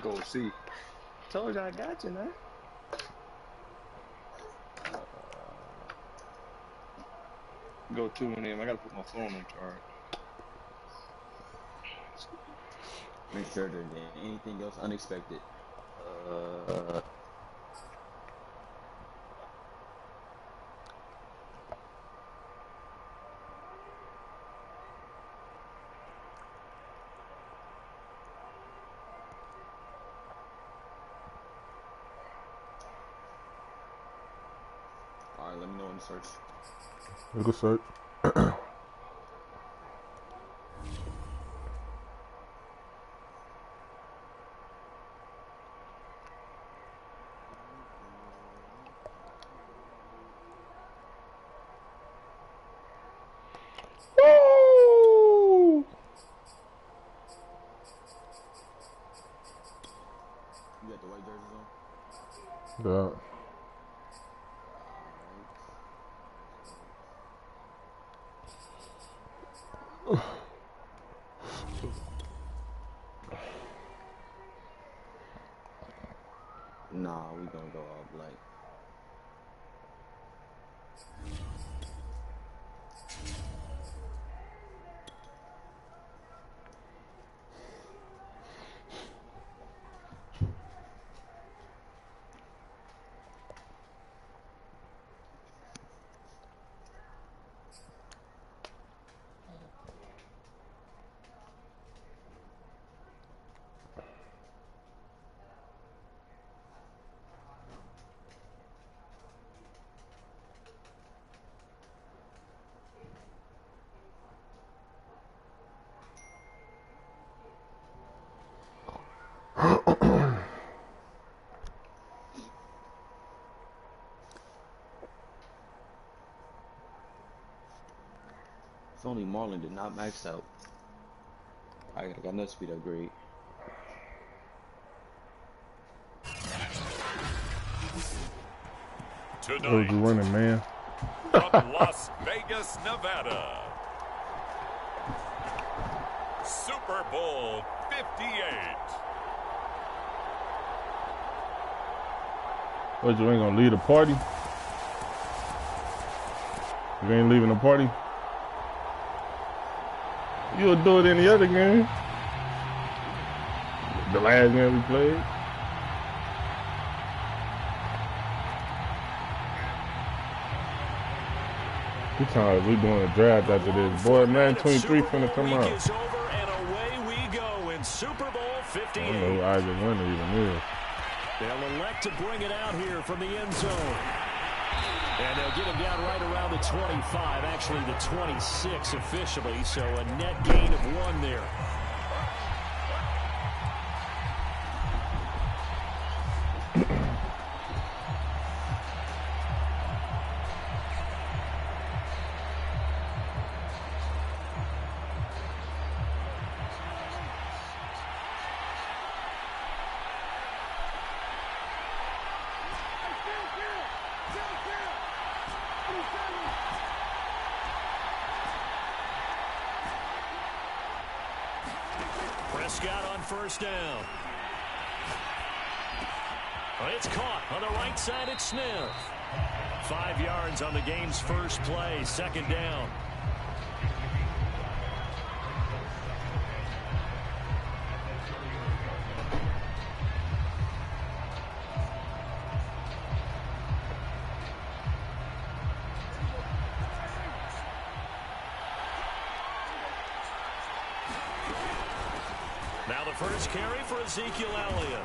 Go see. Told you I got you, man. Go to and then I gotta put my phone on charge. Make sure there ain't anything else unexpected. Alright, let me know when to search. You can search. Woo! You got the white jerseys on? Yeah. Nah, we gonna go all black. If only Marlon did not max out. I got another speed upgrade. Who's you winning, man? From Las Vegas, Nevada. Super Bowl 58. What, you ain't gonna leave the party? You ain't leaving the party? You'll do it in the other game. The last game we played. Two times we doing a draft after this. Boy, man, 23 finna come out. Is over and away we go in Super Bowl 58. I don't know who Isaac Winter even is. They'll elect to bring it out here from the end zone. And they'll get him down right around the 25, actually the 26 officially, so a net gain of 1 there. Prescott on first down. It's caught on the right side. It's Smith. 5 yards on the game's first play. Second down. Now the first carry for Ezekiel Elliott.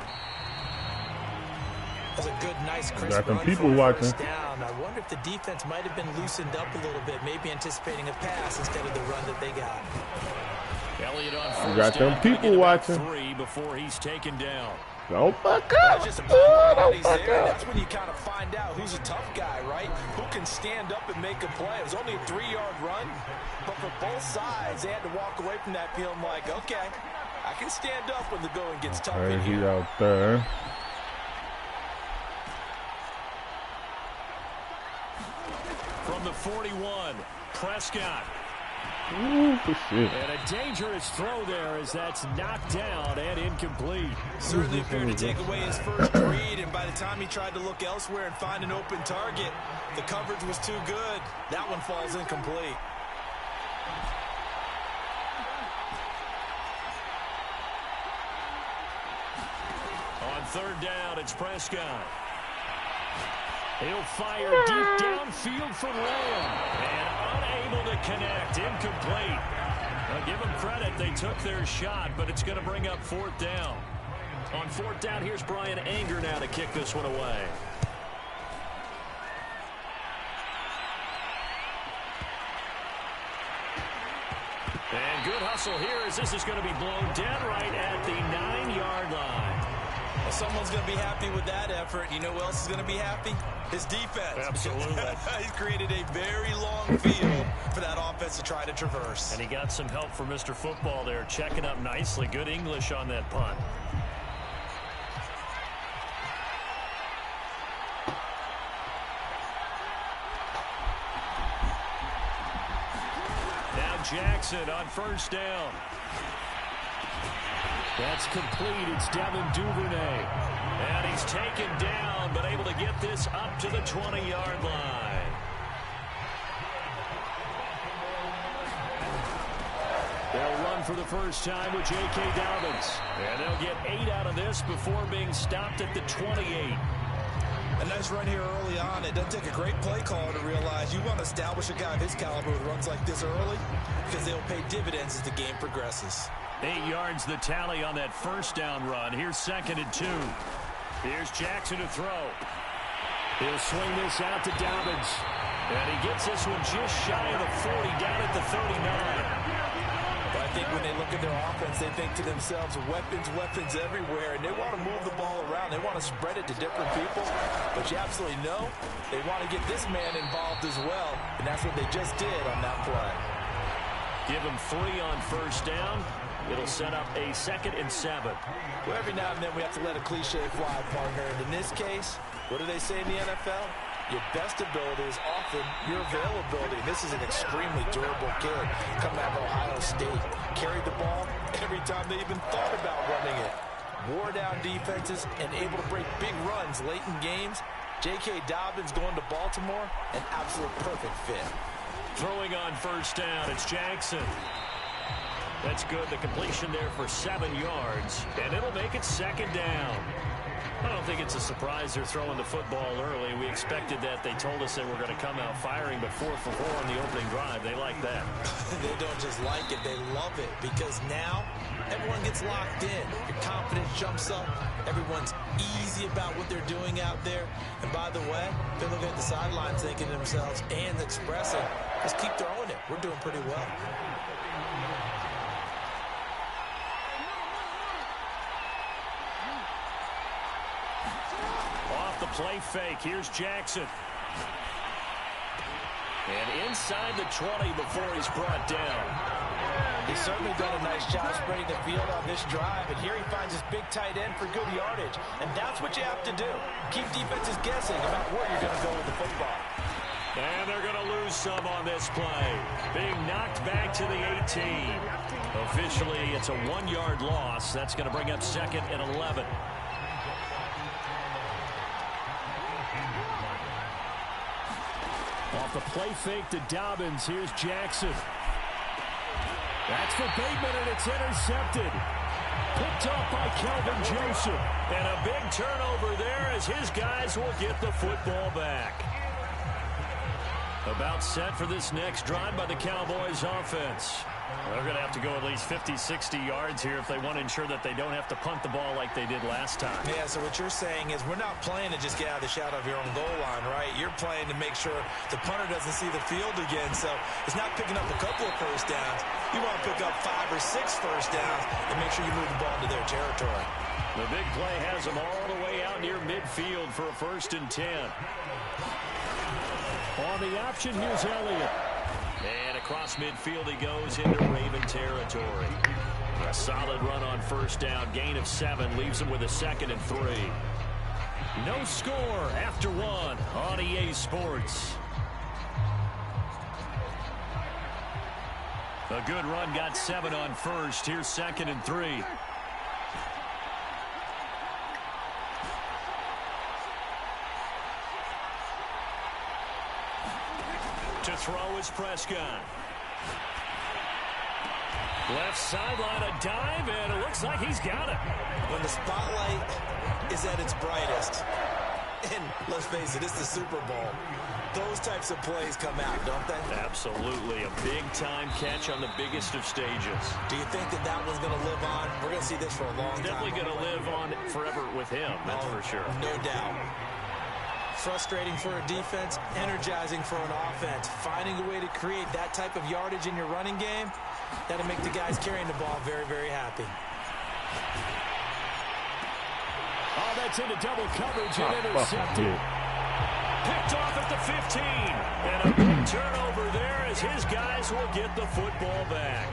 That was a good, nice, crisp Got them run people for watching. first down. I wonder if the defense might have been loosened up a little bit, maybe anticipating a pass instead of the run that they got. Elliott on first Got them down, people watching. 3 before he's taken down. Don't fuck up. Just Oh, about don't he's fuck there. up. That's when you kind of find out who's a tough guy, right? Who can stand up and make a play. It was only a 3-yard run, but for both sides, they had to walk away from that feeling like, okay, I can stand up when the going gets tough in He here. out there. From the 41, Prescott. Ooh, shit. And a dangerous throw there as that's knocked down and incomplete. Certainly appeared to take away his first read, and by the time he tried to look elsewhere and find an open target, the coverage was too good. That one falls incomplete. On third down, it's Prescott. He'll fire deep downfield for Lamb. And unable to connect. Incomplete. Now give them credit. They took their shot, but it's going to bring up fourth down. On fourth down, here's Brian Anger now to kick this one away. And good hustle here as this is going to be blown dead right at the 9-yard line. Well, someone's going to be happy with that effort. You know who else is going to be happy? His defense. Absolutely. He's created a very long field for that offense to try to traverse. And he got some help from Mr. Football there, checking up nicely. Good English on that punt. Now Jackson on first down. That's complete. It's Devin Duvernay. And he's taken down, but able to get this up to the 20-yard line. They'll run for the first time with J.K. Dobbins. And they'll get 8 out of this before being stopped at the 28. A nice run here early on. It doesn't take a great play caller to realize you want to establish a guy of his caliber who runs like this early because they'll pay dividends as the game progresses. 8 yards the tally on that first down run. Here's 2nd and 2. Here's Jackson to throw. He'll swing this out to Dobbins. And he gets this one just shy of the 40 down at the 39. But I think when they look at their offense, they think to themselves, weapons everywhere, and they want to move the ball around. They want to spread it to different people. But you absolutely know they want to get this man involved as well, and that's what they just did on that play. Give him 3 on first down. It'll set up a 2nd and 7. Well, every now and then we have to let a cliche fly, partner. And in this case, what do they say in the NFL? Your best ability is often your availability. This is an extremely durable kid coming out of Ohio State. Carried the ball every time they even thought about running it. Wore down defenses and able to break big runs late in games. J.K. Dobbins going to Baltimore, an absolute perfect fit. Throwing on first down, it's Jackson. That's good. The completion there for 7 yards. And it'll make it 2nd down. I don't think it's a surprise they're throwing the football early. We expected that. They told us they were going to come out firing, but 4 for 4 on the opening drive. They like that. They don't just like it. They love it because now everyone gets locked in. Your confidence jumps up. Everyone's easy about what they're doing out there. And by the way, they're looking at the sidelines thinking to themselves and expressing, just keep throwing it. We're doing pretty well. Play fake. Here's Jackson. And inside the 20 before he's brought down. He's certainly done a nice job spreading the field on this drive. And here he finds his big tight end for good yardage. And that's what you have to do. Keep defenses guessing about where you're going to go with the football. And they're going to lose some on this play. Being knocked back to the 18. Officially, it's a 1-yard loss. That's going to bring up 2nd and 11. Off the play fake to Dobbins. Here's Jackson. That's for Bateman, and it's intercepted. Picked off by Kelvin Joseph. And a big turnover there as his guys will get the football back. About set for this next drive by the Cowboys offense. They're going to have to go at least 50, 60 yards here if they want to ensure that they don't have to punt the ball like they did last time. Yeah, so what you're saying is we're not playing to just get out of the shadow of your own goal line, right? You're playing to make sure the punter doesn't see the field again. So it's not picking up a couple of first downs. You want to pick up 5 or 6 first downs and make sure you move the ball into their territory. The big play has them all the way out near midfield for a 1st and 10. On the option, here's Elliott. And across midfield he goes into Raven territory. A solid run on first down. Gain of 7 leaves him with a 2nd and 3. No score after 1 on EA Sports. A good run got 7 on first. Here's 2nd and 3. To throw is Prescott. Left sideline, a dive, and it looks like he's got it. When the spotlight is at its brightest, and let's face it, it's the Super Bowl, those types of plays come out, don't they? Absolutely. A big-time catch on the biggest of stages. Do you think that that one's going to live on? We're going to see this for a long time. Definitely going to live on forever with him, that's for sure. No doubt. Frustrating for a defense, energizing for an offense. Finding a way to create that type of yardage in your running game, that'll make the guys carrying the ball very, very happy. Oh, that's into double coverage and intercepted. Picked off at the 15. And a big turnover there as his guys will get the football back.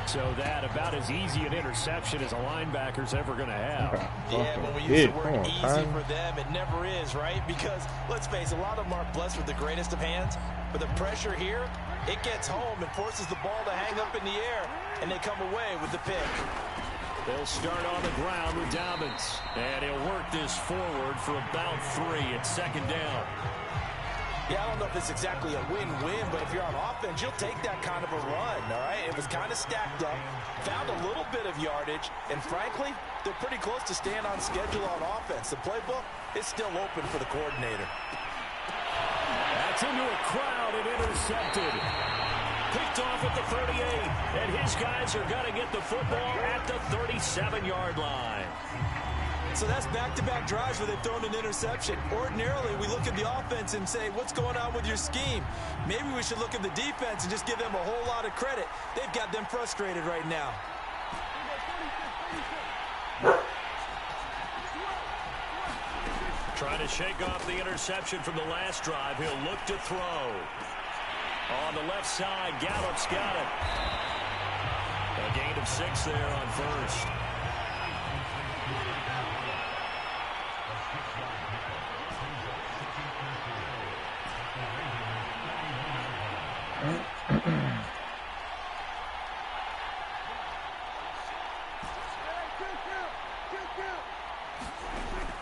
So that about as easy an interception as a linebacker's ever going to have. Yeah, when we use the word easy for them, it never is, right? Because, let's face it, a lot of them aren't blessed with the greatest of hands. But the pressure here, it gets home and forces the ball to hang up in the air, and they come away with the pick. They'll start on the ground with Dobbins. And he'll work this forward for about 3 at 2nd down. Yeah, I don't know if it's exactly a win-win, but if you're on offense, you'll take that kind of a run, all right? It was kind of stacked up, found a little bit of yardage, and frankly, they're pretty close to staying on schedule on offense. The playbook is still open for the coordinator. That's into a crowd and intercepted. Picked off at the 38, and his guys are going to get the football at the 37-yard line. So that's back-to-back drives where they've thrown an interception. Ordinarily, we look at the offense and say, what's going on with your scheme? Maybe we should look at the defense and just give them a whole lot of credit. They've got them frustrated right now. Trying to shake off the interception from the last drive. He'll look to throw. On the left side, Gallup's got it. A gain of 6 there on first.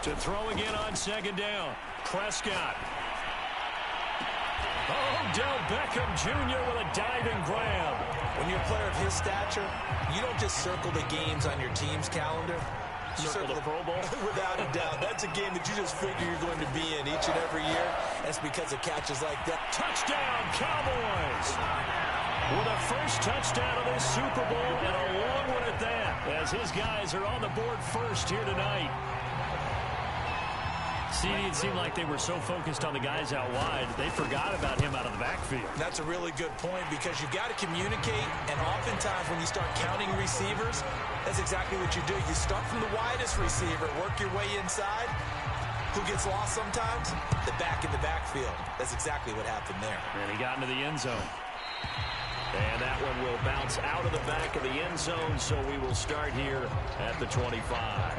To throw again on 2nd down. Prescott. Odell Beckham Jr. with a diving grab. When you're a player of his stature, you don't just circle the games on your team's calendar. You circle the Pro Bowl. Without a doubt. That's a game that you just figure you're going to be in each and every year. That's because of catches like that. Touchdown, Cowboys! With a first touchdown of this Super Bowl, and a long one at that, as his guys are on the board first here tonight. It seemed like they were so focused on the guys out wide, they forgot about him out of the backfield. That's a really good point because you've got to communicate, and oftentimes when you start counting receivers, that's exactly what you do. You start from the widest receiver, work your way inside. Who gets lost sometimes? The back in the backfield. That's exactly what happened there. And he got into the end zone. And that one will bounce out of the back of the end zone, so we will start here at the 25.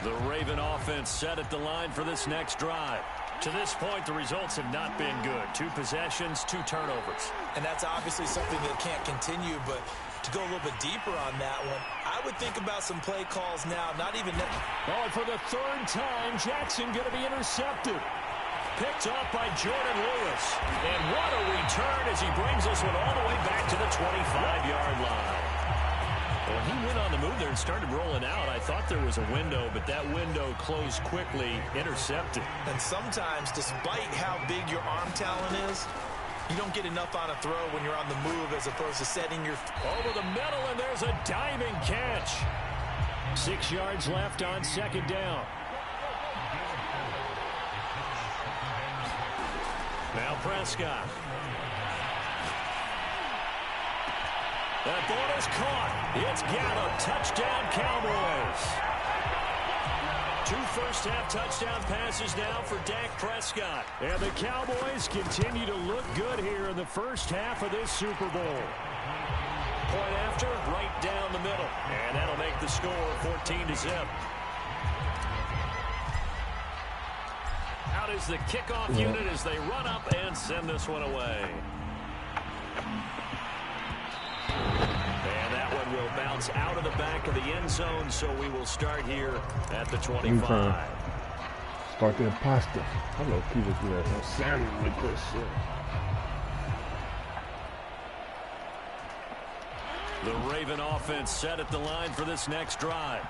The Raven offense set at the line for this next drive. To this point, the results have not been good. 2 possessions, 2 turnovers. And that's obviously something that can't continue, but to go a little bit deeper on that one, I would think about some play calls now, not even... Oh, and for the 3rd time, Jackson going to be intercepted. Picked off by Jordan Lewis. And what a return as he brings this one all the way back to the 25-yard line. When he went on the move there and started rolling out, I thought there was a window, but that window closed quickly, intercepted. And sometimes, despite how big your arm talent is, you don't get enough on a throw when you're on the move as opposed to setting your... Over the middle, and there's a diving catch. 6 yards left on 2nd down. Now Prescott. That ball is caught. It's Gallup. Touchdown, Cowboys. 2 first-half touchdown passes now for Dak Prescott. And the Cowboys continue to look good here in the first half of this Super Bowl. Point after, right down the middle. And that'll make the score 14-0. out is the kickoff unit as they run up and send this one away. And that one will bounce out of the back of the end zone, so we will start here at the 25. Start the pasta. I know people do that. No salmon with this shit. The Raven offense set at the line for this next drive.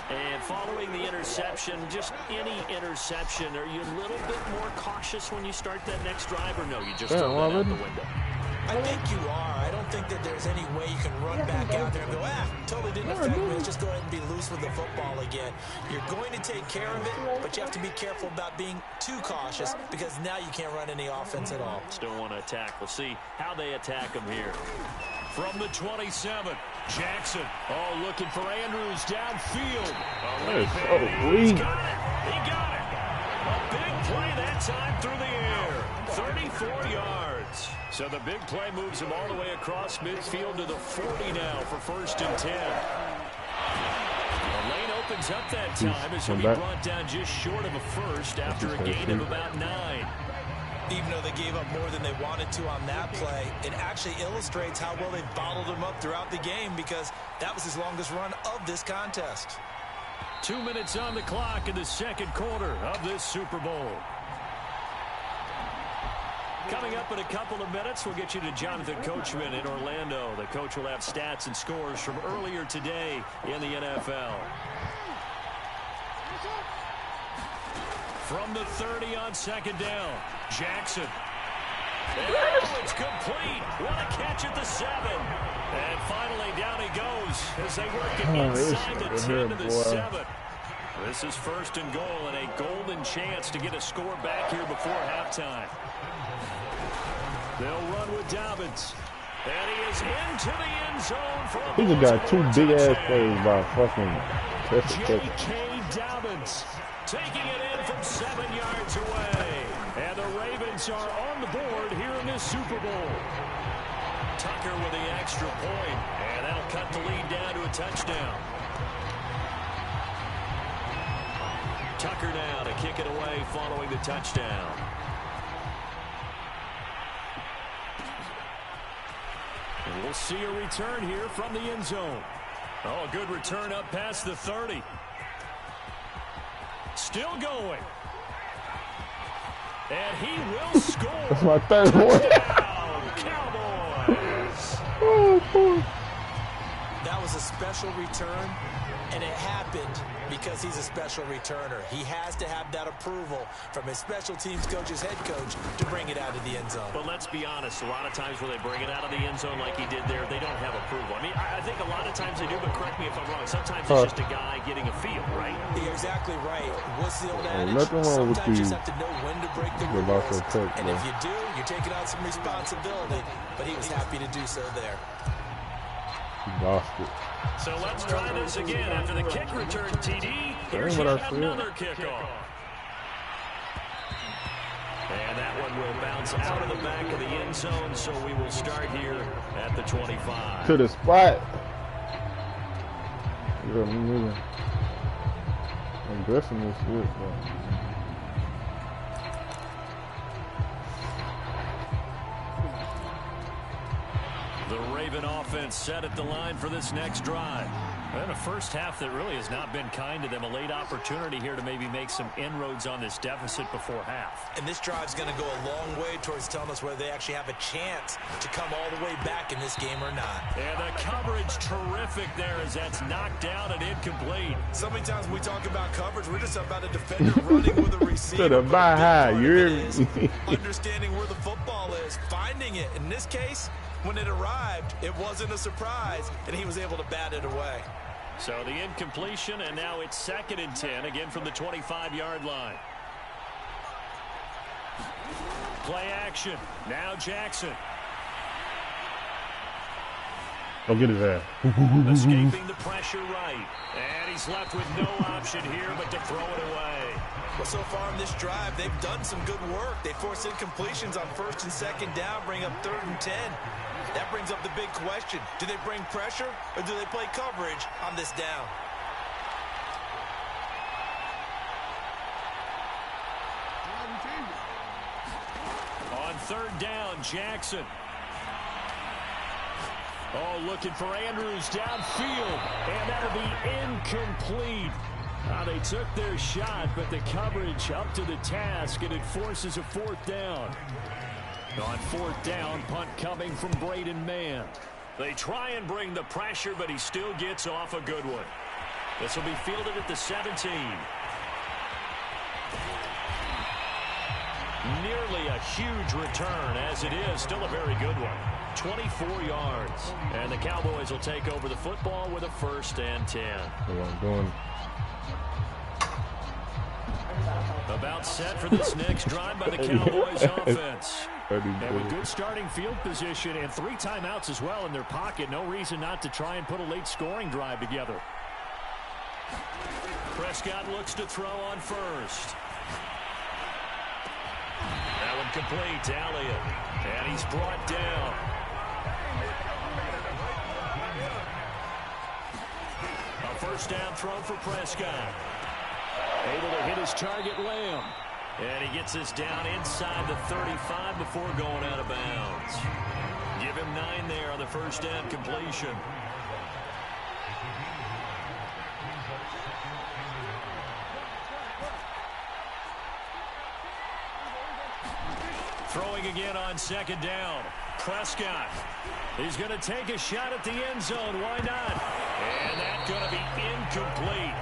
And following the interception, just any interception, are you a little bit more cautious when you start that next drive, or no, you just throw that out the window? I think you are. I don't think that there's any way you can run back out there and go, totally didn't affect me. Let's just go ahead and be loose with the football again. You're going to take care of it, but you have to be careful about being too cautious because now you can't run any offense at all. Still want to attack. We'll see how they attack them here. From the 27, Jackson. Oh, looking for Andrews downfield. That is so weak. He got it. A big play that time through the air. 34 yards. So the big play moves him all the way across midfield to the 40 now for 1st and 10. The lane opens up that time as he'll be brought down just short of a first after a gain of about 9. Even though they gave up more than they wanted to on that play, it actually illustrates how well they bottled him up throughout the game because that was his longest run of this contest. 2 minutes on the clock in the second quarter of this Super Bowl. Coming up in a couple of minutes, we'll get you to Jonathan Coachman in Orlando. The coach will have stats and scores from earlier today in the NFL. From the 30 on 2nd down, Jackson. Oh, it's complete. What a catch at the 7. And finally down he goes as they work it inside the 10 to the 7. This is 1st and goal and a golden chance to get a score back here before halftime. They'll run with Dobbins. And he is into the end zone for a He just got 2 big-ass plays by fucking J.K. Dobbins taking it in from 7 yards away. And the Ravens are on the board here in this Super Bowl. Tucker with the extra point. And that'll cut the lead down to a touchdown. Tucker now to kick it away following the touchdown. And we'll see a return here from the end zone. Oh, a good return up past the 30. Still going. And he will score. That's my third one. Cowboys. Oh, boy. That was a special return, and it happened because he's a special returner. He has to have that approval from his special teams coach's head coach to bring it out of the end zone. But let's be honest, a lot of times when they bring it out of the end zone like he did there, they don't have approval. I mean, I think a lot of times they do, but correct me if I'm wrong. Sometimes it's just a guy getting a feel, right? You're exactly right. What's the old adage? Nothing wrong with Sometimes you just have to know when to break the rules. And if you do, you're taking on some responsibility. But he was happy to do so there. He lost it. So let's try this again after the kick return, TD. Here's yet another kickoff. And that one will bounce out of the back of the end zone, so we will start here at the 25. To the spot. Yeah, me neither. I'm guessing this is it, bro. The Raven offense set at the line for this next drive. And a first half that really has not been kind to them. A late opportunity here to maybe make some inroads on this deficit before half. And this drive's going to go a long way towards telling us whether they actually have a chance to come all the way back in this game or not. And the coverage terrific there as that's knocked down and incomplete. So many times when we talk about coverage, we're just about a defender running with a receiver. To the buy high, you're understanding where the football is, finding it. In this case, when it arrived, it wasn't a surprise, and he was able to bat it away. So the incompletion, and now it's 2nd and 10, again from the 25-yard line. Play action. Now Jackson. Go get his ass. Escaping the pressure right. And he's left with no option here but to throw it away. Well, so far in this drive, they've done some good work. They forced incompletions on 1st and 2nd down, bring up 3rd and 10. That brings up the big question. Do they bring pressure or do they play coverage on this down? Jackson. Oh, looking for Andrews downfield, and that'll be incomplete. They took their shot, but the coverage up to the task, and it forces a 4th down. On 4th down, punt coming from Braden Mann. They try and bring the pressure, but he still gets off a good one. This will be fielded at the 17. Nearly a huge return, as it is still a very good one. 24 yards. And the Cowboys will take over the football with a 1st and 10. What I'm doing. About set for this next drive by the Cowboys offense. And with good starting field position and 3 timeouts as well in their pocket, no reason not to try and put a late scoring drive together. Prescott looks to throw on 1st. That one complete to Elliott. And he's brought down. A 1st down throw for Prescott. Able to hit his target, Lamb. And he gets this down inside the 35 before going out of bounds. Give him 9 there on the 1st down completion. Throwing again on 2nd down. Prescott. He's going to take a shot at the end zone. Why not? And that's going to be incomplete.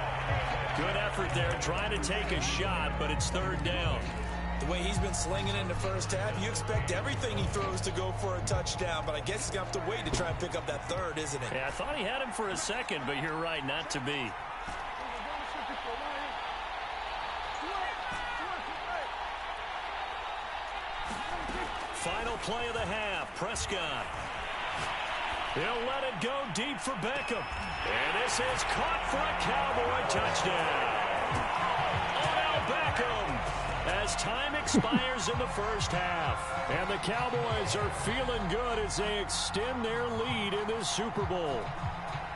Good effort there trying to take a shot, but it's 3rd down. The way he's been slinging in the first half, you expect everything he throws to go for a touchdown, but I guess he's going to have to wait to try and pick up that 3rd, isn't it? Yeah, I thought he had him for a second, but you're right, not to be. Final play of the half, Prescott. He'll let it go deep for Beckham. And this is caught for a Cowboy touchdown. Odell Beckham as time expires in the 1st half. And the Cowboys are feeling good as they extend their lead in this Super Bowl.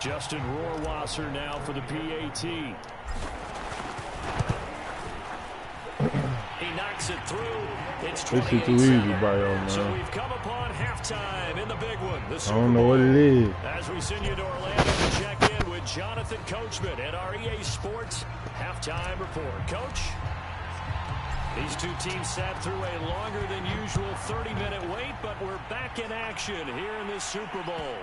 Justin Rohrwasser now for the PAT. He knocks it through. It's 28-7. So we've come upon halftime in the big one. The Super Bowl. I don't know what it is. As we send you to Orlando to check in with Jonathan Coachman at our EA Sports halftime report. Coach, these 2 teams sat through a longer than usual 30-minute wait, but we're back in action here in this Super Bowl.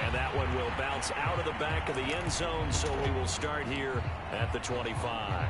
And that one will bounce out of the back of the end zone, so we will start here at the 25.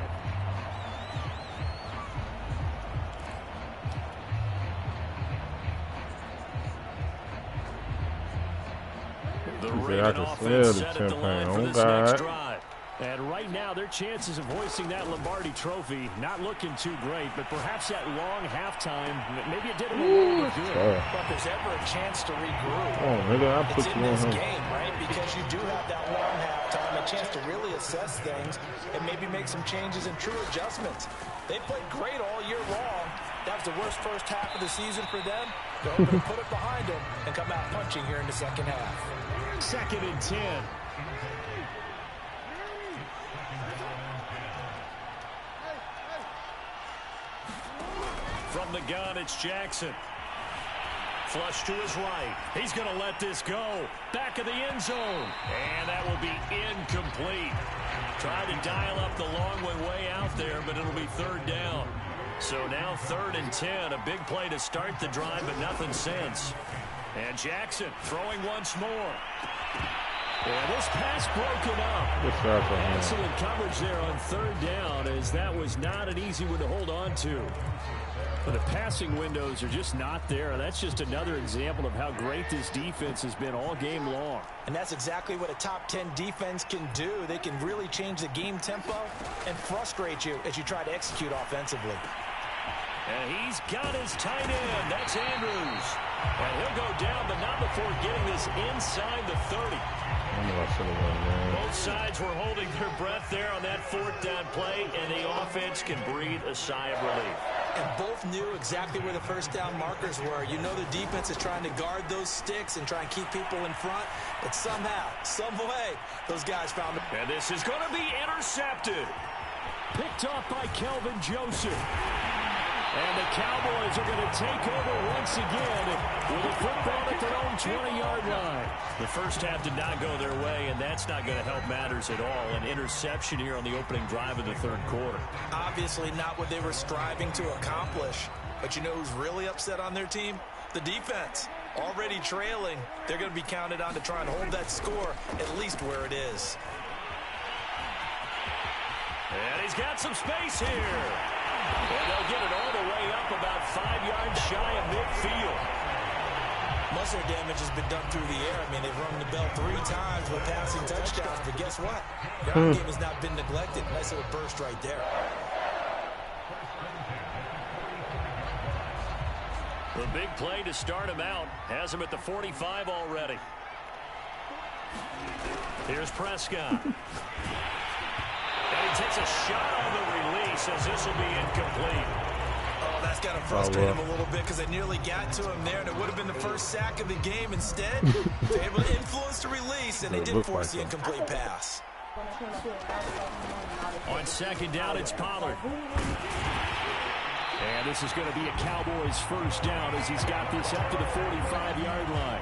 The Raven offense set at the line for this next drive. And right now, their chances of hoisting that Lombardi trophy not looking too great, but perhaps that long halftime, maybe it did them a little bit good. But there's ever a chance to regroup. Oh, nigga, I put it's in this game, right? Because you do have that long halftime, a chance to really assess things and maybe make some changes and true adjustments. They played great all year long. That was the worst first half of the season for them. They're hoping to put it behind them and come out punching here in the second half. 2nd and 10. From the gun, it's Jackson. Flush to his right. He's going to let this go. Back of the end zone. And that will be incomplete. Tried to dial up the long way out there, but it'll be 3rd down. So now 3rd and 10. A big play to start the drive, but nothing since. And Jackson throwing once more. And this pass broken up. Excellent coverage there on 3rd down, as that was not an easy one to hold on to. But the passing windows are just not there. That's just another example of how great this defense has been all game long. And that's exactly what a top 10 defense can do. They can really change the game tempo and frustrate you as you try to execute offensively. And he's got his tight end. That's Andrews. And he'll go down, but not before getting this inside the 30. Both sides were holding their breath there on that 4th down play, and the offense can breathe a sigh of relief. And both knew exactly where the first down markers were. You know the defense is trying to guard those sticks and try and keep people in front, but somehow, some way, those guys found it. And this is going to be intercepted. Picked off by Kelvin Joseph. And the Cowboys are going to take over once again with a football at their own 20-yard line. The first half did not go their way, and that's not going to help matters at all. An interception here on the opening drive of the third quarter. Obviously not what they were striving to accomplish. But you know who's really upset on their team? The defense. Already trailing. They're going to be counted on to try and hold that score at least where it is. And he's got some space here. And they'll get it all the way up about 5 yards shy of midfield. Most of their damage has been done through the air. I mean, they've rung the bell 3 times with passing touchdowns. But guess what? Ground game has not been neglected. Nice little burst right there. The big play to start him out. Has him at the 45 already. Here's Prescott. And he takes a shot on the release as this will be incomplete. Oh, that's got to frustrate him a little bit because they nearly got to him there, and it would have been the first sack of the game. Instead, they're able to influence the release, and they did force the incomplete pass. On second down, it's Pollard. And this is going to be a Cowboys first down as he's got this up to the 45-yard line.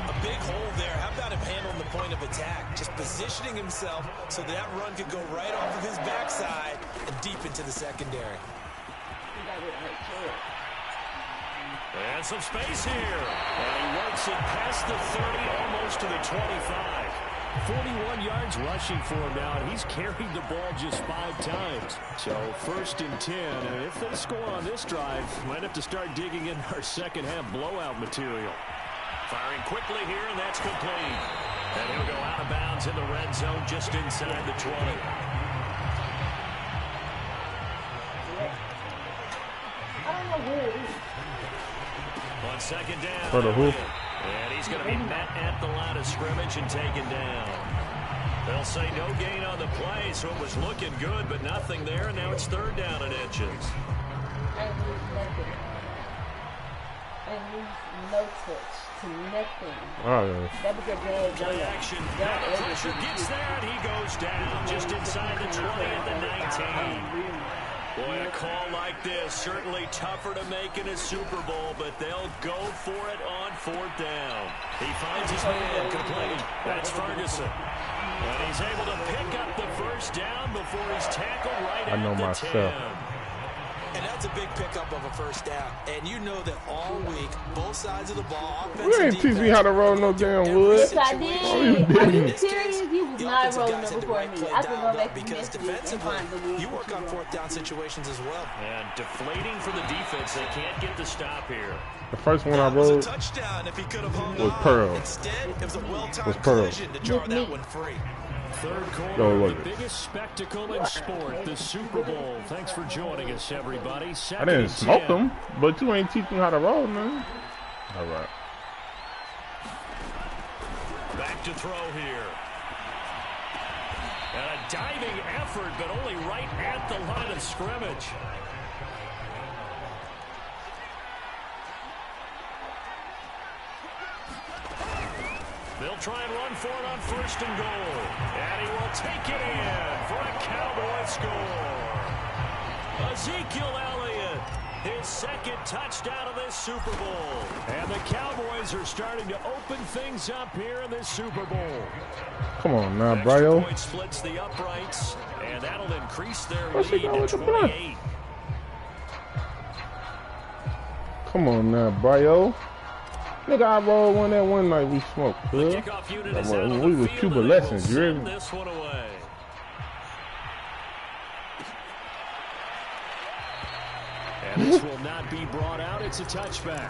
A big hole there. How about him handling the point of attack? Just positioning himself so that run could go right off of his backside and deep into the secondary. And some space here. And he works it past the 30, almost to the 25. 41 yards rushing for him now, and he's carried the ball just 5 times. So first and 10, and if they score on this drive, might have to start digging in our second half blowout material. Firing quickly here, and that's complete. And he'll go out of bounds in the red zone just inside the 20. On second down. For the who? And he's going to be met at the line of scrimmage and taken down. They'll say no gain on the play, so it was looking good, but nothing there, and now it's third down and inches. No touch to nothing. Oh, yeah. That was a bad Play action. Now the pressure gets there, and he goes down just inside the 20 at the 19. Boy, a call like this, certainly tougher to make in a Super Bowl, but they'll go for it on fourth down. He finds his man complete. That's Ferguson. And he's able to pick up the first down before he's tackled right at the 10. And that's a big pickup of a first down. And you know that all week, both sides of the ball, offense You ain't teach me how to roll no damn wood. Yes, I did. Are you serious? You was not rolling them before me. I can go back because to and find the wood. you work on fourth down situations as well. And deflating for the defense. They can't get the stop here. The first one I rolled was touchdown if he could have hung Pearl. Instead, it was a well-timed collision to jar that one free. Third quarter, the biggest spectacle in sport, the Super Bowl. Thanks for joining us, everybody. I didn't smoke them, but you ain't teaching how to roll, man. All right. Back to throw here. And a diving effort, but only right at the line of scrimmage. They'll try and run for it on first and goal. And he will take it in for a Cowboy score. Ezekiel Elliott, his second touchdown of this Super Bowl. And the Cowboys are starting to open things up here in this Super Bowl. Come on now, Brio. Point splits the uprights, and that'll increase their lead to 28. Come on now, Brio. Nigga, I rolled one that one night we smoked. The kickoff unit is out on we the was field, Cuba and they will lessons, you ready? send this one away. And this will not be brought out. It's a touchback.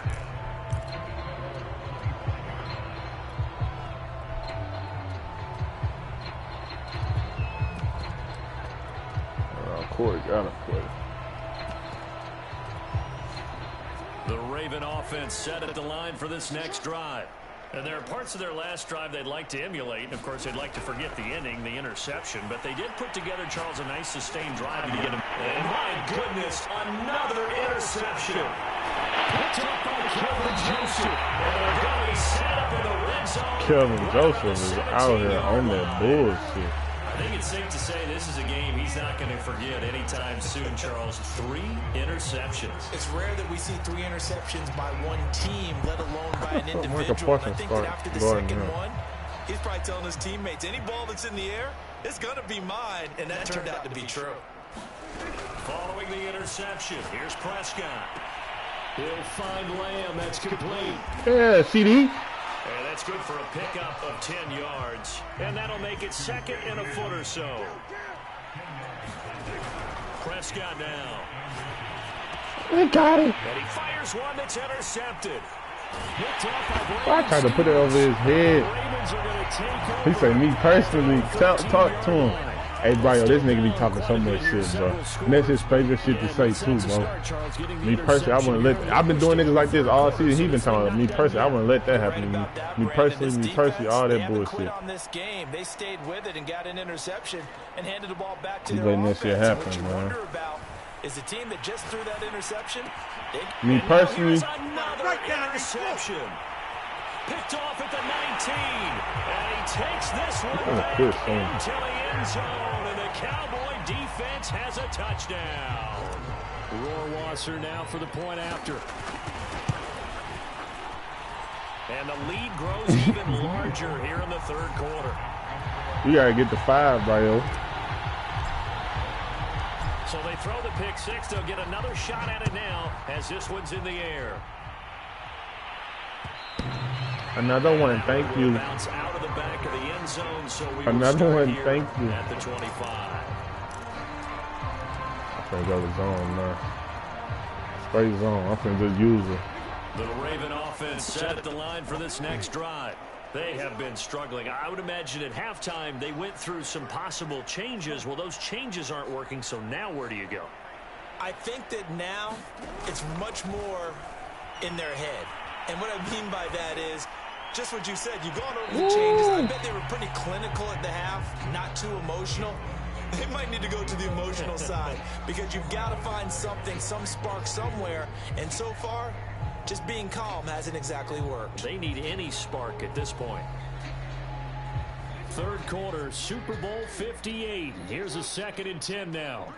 Corey got it, Corey. The Raven offense set at the line for this next drive. And there are parts of their last drive they'd like to emulate. Of course, they'd like to forget the ending, the interception. But they did put together, Charles, a nice sustained drive to get him. And my goodness, another interception. Picked up by Kelvin Joseph. And they're going to be set up in the red zone. Kelvin Joseph is out here on that bullshit. I think it's safe to say this is a game he's not going to forget anytime soon, Charles. 3 interceptions. It's rare that we see 3 interceptions by one team, let alone by an individual. I think that after the second one, he's probably telling his teammates, any ball that's in the air, it's going to be mine. And that turned out to be true. Following the interception, here's Prescott. He'll find Lamb. That's complete. Yeah, CD. And that's good for a pickup of 10 yards. And that'll make it 2nd and a foot or so. Prescott now. I got it. And he fires one that's intercepted. I tried to put it over his head. He said, me personally, talk to him. Hey, bro, this nigga be talking so much shit, bro. And that's his favorite shit to say, too, bro. Me personally, I wouldn't let... I've been doing niggas like this all season. He been talking about me personally. I wouldn't let that happen to me. Me personally, all that bullshit. They stayed with it and got an interception and handed the ball back to He's their letting that offense. shit happen, What you man. wonder about is the team that just threw that interception. Me personally... Another interception. Picked off at the 19. And he takes this one back into the end zone. And the Cowboy defense has a touchdown. Rohrwasser now for the point after. And the lead grows even larger here in the 3rd quarter. You gotta get the 5, bro. So they throw the pick 6. They'll get another shot at it now as this one's in the air. Another one, thank you. Bounce out of the back of the end zone, so we Another one, thank you. At the 25. I'm finna go to zone now. Straight zone. I'm finna just use it. The Raven offense set at the line for this next drive. They have been struggling. I would imagine at halftime they went through some possible changes. Well, those changes aren't working, so now where do you go? I think that now it's much more in their head. And what I mean by that is just what you said. You've gone over the changes. I bet they were pretty clinical at the half, not too emotional. They might need to go to the emotional side because you've got to find something, some spark somewhere. And so far, just being calm hasn't exactly worked. They need any spark at this point. 3rd quarter, Super Bowl 58. Here's a 2nd and 10 now.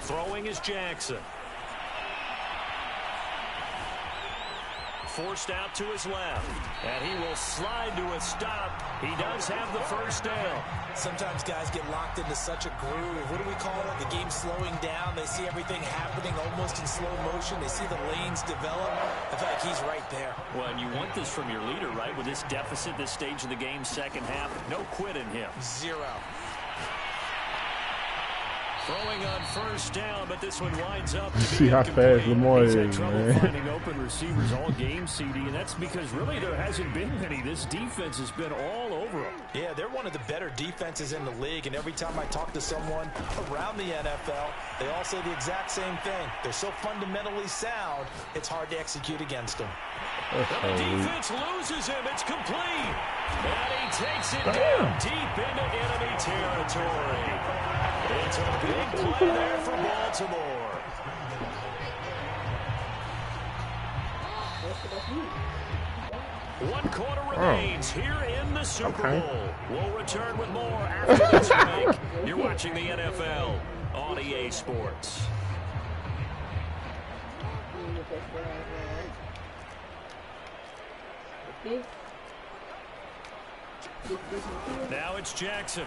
Throwing is Jackson. Forced out to his left. And he will slide to a stop. He does have the first down. Sometimes guys get locked into such a groove. What do we call it? The game's slowing down. They see everything happening almost in slow motion. They see the lanes develop. I feel like he's right there. Well, and you want this from your leader, right? With this deficit, this stage of the game, 2nd half, no quit in him. 0. Throwing on first down, but this one winds up. See how fast Lamar is, He's had trouble man. finding open receivers all game, CD, and that's because really there hasn't been many. This defense has been all over them. Yeah, they're one of the better defenses in the league, and every time I talk to someone around the NFL, they all say the exact same thing. They're so fundamentally sound, it's hard to execute against them. The defense loses him. It's complete. And he takes it down deep into enemy territory. It's a big play there for Baltimore. One quarter remains here in the Super Bowl. We'll return with more after this break. You're watching the NFL on EA Sports. Now it's Jackson.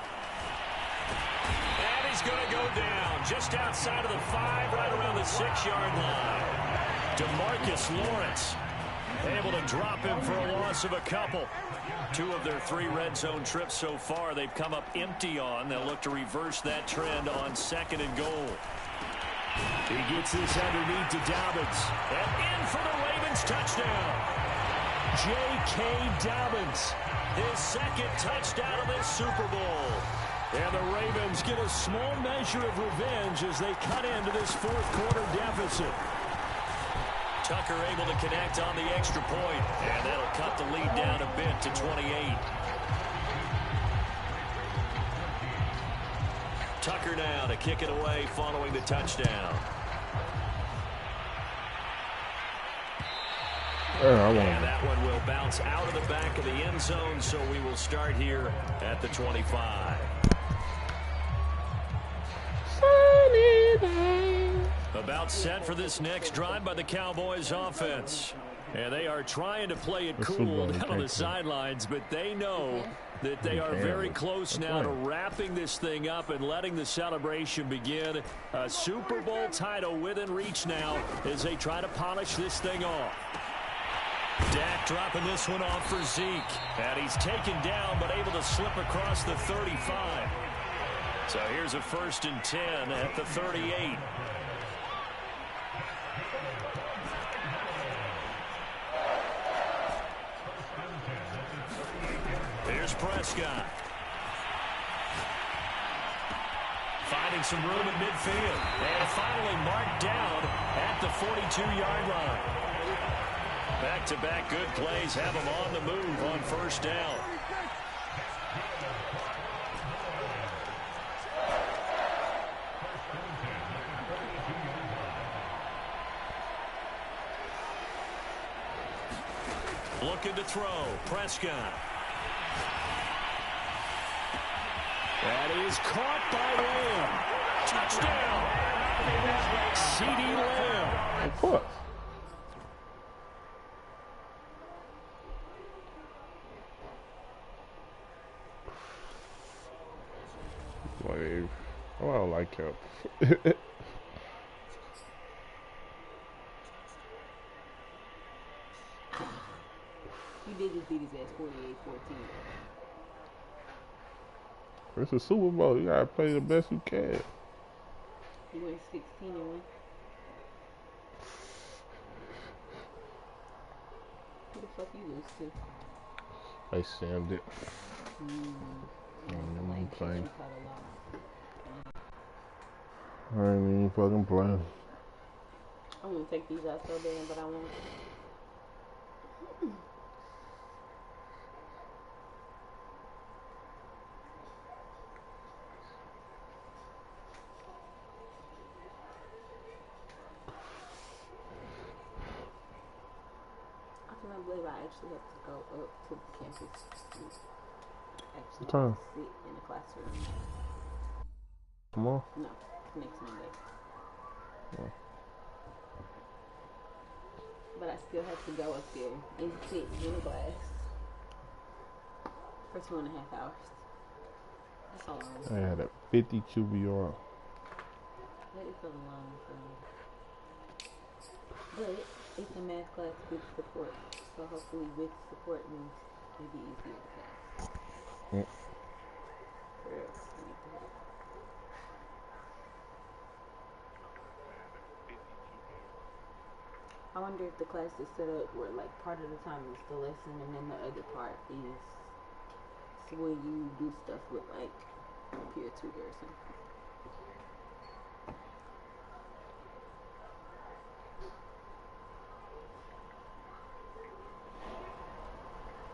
And he's going to go down just outside of the 5, right around the 6-yard line. DeMarcus Lawrence able to drop him for a loss of a couple. 2 of their 3 red zone trips so far they've come up empty on. They'll look to reverse that trend on 2nd and goal. He gets this underneath to Dobbins. And in for the Ravens touchdown. J.K. Dobbins, his 2nd touchdown of this Super Bowl. And the Ravens get a small measure of revenge as they cut into this 4th quarter deficit. Tucker able to connect on the extra point, and that'll cut the lead down a bit to 28. Tucker now to kick it away following the touchdown. And that one will bounce out of the back of the end zone, so we will start here at the 25. About set for this next drive by the Cowboys offense. And they are trying to play it cool down on the sidelines, but they know that they are very close now to wrapping this thing up and letting the celebration begin. A Super Bowl title within reach now as they try to polish this thing off. Dak dropping this one off for Zeke. And he's taken down but able to slip across the 35. So here's a 1st and 10 at the 38. Here's Prescott. Finding some room in midfield. And finally marked down at the 42-yard line. Back-to-back good plays have him on the move on 1st down. Looking to throw. Prescott. That is caught by Lamb. Touchdown. CeeDee Lamb. Of course. Wave. Oh, I don't like him. You did just beat his ass 48-14. It's a Super Bowl. You gotta play the best you can. He went 16-1. Who the fuck you lose to? I sammed it. I'm playing. I ain't even fucking playing. I'm gonna take these out so bad, but I won't. I cannot believe I actually have to go up to the campus and actually sit in the classroom. Tomorrow? No, next Monday. Yeah. But I still have to go up there and sit in class for 2.5 hours. That's a long time. I had a 50 QBR. That is a long time. But it's a math class with support. So hopefully with support means it'll be easier to pass. Yeah. For real. I need to help. I wonder if the class is set up where like part of the time is the lesson and then the other part is when you do stuff with like a peer tutor or something.